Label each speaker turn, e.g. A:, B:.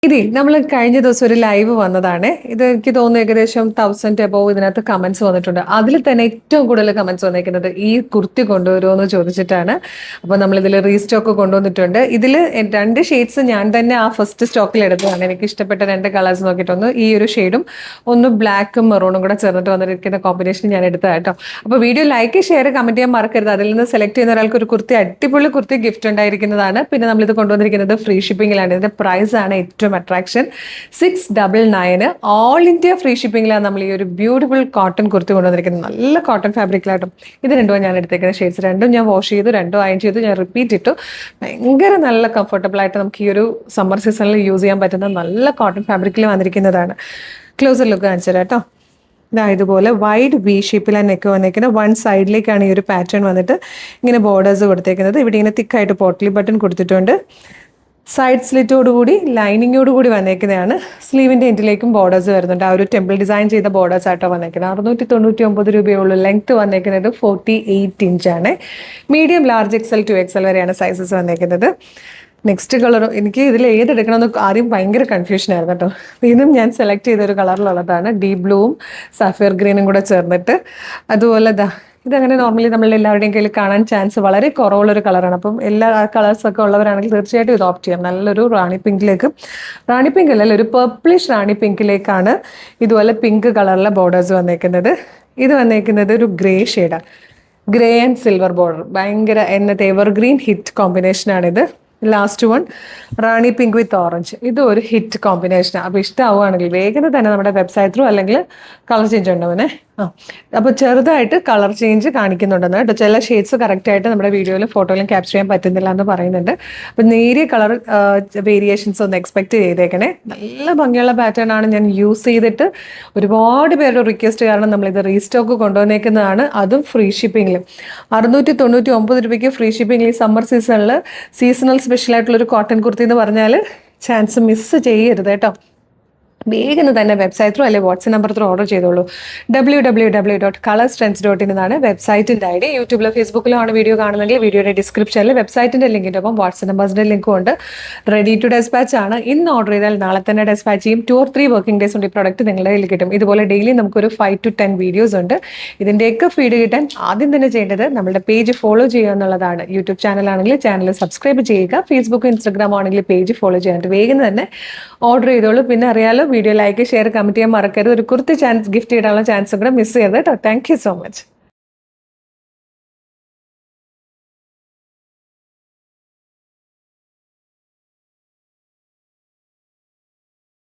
A: ഇതേ നമ്മൾ കഴിഞ്ഞ ദിവസം ഒരു ലൈവ് വന്നതാണ്. ഇത് എനിക്ക് തോന്നുന്നു ഏകദേശം 1000 അബോവ് ഇതിനകത്ത് കമന്റ്സ് വന്നിട്ടുണ്ട്. അതിൽ തന്നെ ഏറ്റവും കൂടുതൽ കമന്റ്സ് വന്നിരിക്കുന്നത് ഈ കുർത്തി കൊണ്ടുവരുമോ എന്ന് ചോദിച്ചിട്ടാണ്. അപ്പോൾ നമ്മൾ ഇതിൽ റീസ്റ്റോക്ക് കൊണ്ടുവന്നിട്ടുണ്ട്. ഇതിൽ 2 ഷെയ്ഡ്സ് ഞാൻ തന്നെ ആ ഫസ്റ്റ് സ്റ്റോക്കിൽ എടുത്തതാണ്. എനിക്ക് ഇഷ്ടപ്പെട്ട 2 കളേഴ്സ് നോക്കിയിട്ടൊന്ന് ഈ ഒരു ഷെയ്ഡും ഒന്ന് ബ്ലാക്കും മെറൂണും കൂടെ ചേർന്നിട്ട് വന്നിരിക്കുന്ന കോമ്പിനേഷൻ ഞാൻ എടുത്തതാണ് കേട്ടോ. അപ്പോൾ വീഡിയോ ലൈക്ക് ഷെയർ കമന്റ് ചെയ്യാൻ മറക്കരുത്. അതിൽ നിന്ന് സെലക്ട് ചെയ്യുന്ന ഒരാൾക്ക് ഒരു കുർത്തി അടിപൊളി കുർത്തി ഗിഫ്റ്റ് ഉണ്ടായിരിക്കുന്നതാണ്. പിന്നെ നമ്മളിത് കൊണ്ടുവന്നിരിക്കുന്നത് ഫ്രീ ഷിപ്പിംഗിലാണ്. ഇതിന്റെ പ്രൈസ് ആണ് ഏറ്റവും അട്രാക്ഷൻ. 699 ഓൾ ഇന്ത്യ ഫ്രീ ഷിപ്പിംഗിലാണ് നമ്മൾ ഈ ഒരു ബ്യൂട്ടിഫുൾ കോട്ടൺ കുർത്തി കൊണ്ടുവന്നിരിക്കുന്നത്. നല്ല കോട്ടൺ ഫാബ്രിക്കിലായിട്ടും. ഇത് രണ്ടും ഞാൻ എടുത്തേക്കുന്ന ഷെയ്ഡ്സ്. രണ്ടും ഞാൻ വാഷ് ചെയ്തു, രണ്ടും അയൺ ചെയ്തു, ഞാൻ റിപ്പീറ്റ് ഇട്ടു. ഭയങ്കര നല്ല കംഫർട്ടബിൾ ആയിട്ട് നമുക്ക് ഈ ഒരു സമ്മർ സീസണിൽ യൂസ് ചെയ്യാൻ പറ്റുന്ന നല്ല കോട്ടൺ ഫാബ്രിക്കിൽ വന്നിരിക്കുന്നതാണ്. ക്ലോസർ ലുക്ക് കാണിച്ചു തരാം കേട്ടോ. ഇതുപോലെ വൈഡ് വി ഷേപ്പിലാണ് നെക്ക് വന്നിരിക്കുന്നത്. വൺ സൈഡിലേക്കാണ് ഈ ഒരു പാറ്റേൺ വന്നിട്ട് ഇങ്ങനെ ബോർഡേഴ്സ് കൊടുത്തേക്കുന്നത്. ഇവിടെ ഇങ്ങനെ തിക്കായിട്ട് പോട്ട്ലി ബട്ടൺ കൊടുത്തിട്ടുണ്ട്. സൈഡ് സ്ലിറ്റോടുകൂടി ലൈനിങ്ങോടുകൂടി വന്നേക്കുന്നതാണ്. സ്ലീവിൻ്റെ എൻഡിലേക്കും ബോർഡേഴ്സ് വരുന്നുണ്ട്. ആ ഒരു ടെമ്പിൾ ഡിസൈൻ ചെയ്ത ബോർഡേഴ്സ് ആയിട്ടോ വന്നേക്കുന്നത്. 699 രൂപയുള്ളൂ. ലെങ്ത് വന്നേക്കുന്നത് 48 ഇഞ്ചാണ്. Medium large XL to XL വരെയാണ് സൈസസ് വന്നേക്കുന്നത്. നെക്സ്റ്റ് കളർ എനിക്ക് ഇതിൽ ഏതെടുക്കണമെന്ന് ആദ്യം ഭയങ്കര കൺഫ്യൂഷൻ ആയിരുന്നു കേട്ടോ. ഇതും ഞാൻ സെലക്ട് ചെയ്തൊരു കളറിലുള്ളതാണ്. ഡീപ് ബ്ലൂവും സഫയർ ഗ്രീനും കൂടെ ചേർന്നിട്ട്. അതുപോലെ ഇതങ്ങനെ നോർമലി നമ്മൾ എല്ലാവരുടെയും കയ്യിൽ കാണാൻ ചാൻസ് വളരെ കുറവുള്ളൊരു കളറാണ്. അപ്പം എല്ലാ കളേഴ്സൊക്കെ ഉള്ളവരാണെങ്കിൽ തീർച്ചയായിട്ടും ഇത് ഓപ്റ്റ് ചെയ്യാം. നല്ലൊരു റാണി പിങ്ക് അല്ലല്ലോ, ഒരു പർപ്പിളിഷ് റാണി പിങ്കിലേക്കാണ് ഇതുപോലെ പിങ്ക് കളറിലെ ബോർഡേഴ്സ് വന്നേക്കുന്നത്. ഇത് വന്നേക്കുന്നത് ഒരു ഗ്രേ ഷെയ്ഡാണ്. Grey and silver border. ഭയങ്കര എന്നത്തെ എവർഗ്രീൻ ഹിറ്റ് കോമ്പിനേഷനാണിത്. Last one rani pink with orange. ഇതും ഒരു ഹിറ്റ് കോമ്പിനേഷനാണ്. അപ്പോൾ ഇഷ്ടമാവുകയാണെങ്കിൽ വേഗം തന്നെ നമ്മുടെ വെബ്സൈറ്റ് ത്രൂ അല്ലെങ്കിൽ കളർ ചേഞ്ച് ഉണ്ടാവുന്നേ. അപ്പോൾ ചെറുതായിട്ട് കളർ ചേഞ്ച് കാണിക്കുന്നുണ്ടെന്ന് കേട്ടോ. ചില ഷെയ്ഡ്സ് കറക്റ്റായിട്ട് നമ്മുടെ വീഡിയോയിലും ഫോട്ടോയിലും ക്യാപ്ചർ ചെയ്യാൻ പറ്റുന്നില്ല എന്ന് പറയുന്നുണ്ട്. അപ്പം നേരിയ കളർ വേരിയേഷൻസ് ഒന്ന് എക്സ്പെക്ട് ചെയ്തേക്കണേ. നല്ല ഭംഗിയുള്ള പാറ്റേൺ ആണ്. ഞാൻ യൂസ് ചെയ്തിട്ട് ഒരുപാട് പേരുടെ റിക്വസ്റ്റ് കാരണം നമ്മളിത് റീസ്റ്റോക്ക് കൊണ്ടുവന്നേക്കുന്നതാണ്. അതും ഫ്രീ ഷിപ്പിങ്ങിൽ 699 രൂപയ്ക്ക് ഫ്രീ ഷിപ്പിങ്ങിൽ ഈ സമ്മർ സീസണിൽ സീസണൽ സ്പെഷ്യൽ ആയിട്ടുള്ളൊരു കോട്ടൺ കുർത്തി എന്ന് പറഞ്ഞാൽ ചാൻസ് മിസ് ചെയ്യരുത് കേട്ടോ. വേഗം തന്നെ വെബ്സൈറ്റ് ത്രൂ അല്ലെങ്കിൽ വാട്സ്ആപ്പ് നമ്പർ ത്രൂ ഓർഡർ ചെയ്തോളൂ. www.colorstrends.in എന്നാണ് വെബ്സൈറ്റിൻ്റെ ID. യൂട്യൂബിലോ ഫേസ്ബുക്കിലോ ആണ് വീഡിയോ കാണുന്നെങ്കിൽ വീഡിയോയുടെ ഡിസ്ക്രിപ്ഷനിൽ വെബ്സൈറ്റിൻ്റെ ലിങ്കിൻ്റെ ഒപ്പം വാട്സ്ആപ്പ് നമ്പേഴ്സിൻ്റെ ലിങ്കും ഉണ്ട്. റെഡി ടു ഡെസ്പാച്ച് ആണ്. ഇന്ന് ഓർഡർ ചെയ്താൽ നാളെ തന്നെ ഡെസ്പാച്ച് ചെയ്യും. 2 or 3 വർക്കിംഗ് ഡേയ്സ് കൊണ്ട് ഈ പ്രോഡക്റ്റ് നിങ്ങളുടെ കയ്യിൽ കിട്ടും. ഇതുപോലെ ഡെയിലി നമുക്കൊരു 5 to 10 വീഡിയോസ് ഉണ്ട്. ഇതിൻ്റെയൊക്കെ ഫീഡ് കിട്ടാൻ ആദ്യം തന്നെ ചെയ്യേണ്ടത് നമ്മുടെ പേജ് ഫോളോ ചെയ്യുക എന്നുള്ളതാണ്. യൂട്യൂബ് ചാനലാണെങ്കിൽ ചാനൽ സബ്സ്ക്രൈബ് ചെയ്യുക. ഫേസ്ബുക്ക് ഇൻസ്റ്റാഗ്രാം ആണെങ്കിൽ പേജ് ഫോളോ ചെയ്യാനായിട്ട് വേഗം തന്നെ ഓർഡർ ചെയ്തോളൂ. പിന്നെ അറിയാലോ, വീഡിയോ ലൈക്ക് ഷെയർ കമന്റ് ചെയ്യാൻ മറക്കരുത്. ഒരു കുർത്തി ഗിഫ്റ്റ് ചെയ്യാനുള്ള ചാൻസ് കൂടെ മിസ് ചെയ്യരുത് കേട്ടോ. Thank you so much.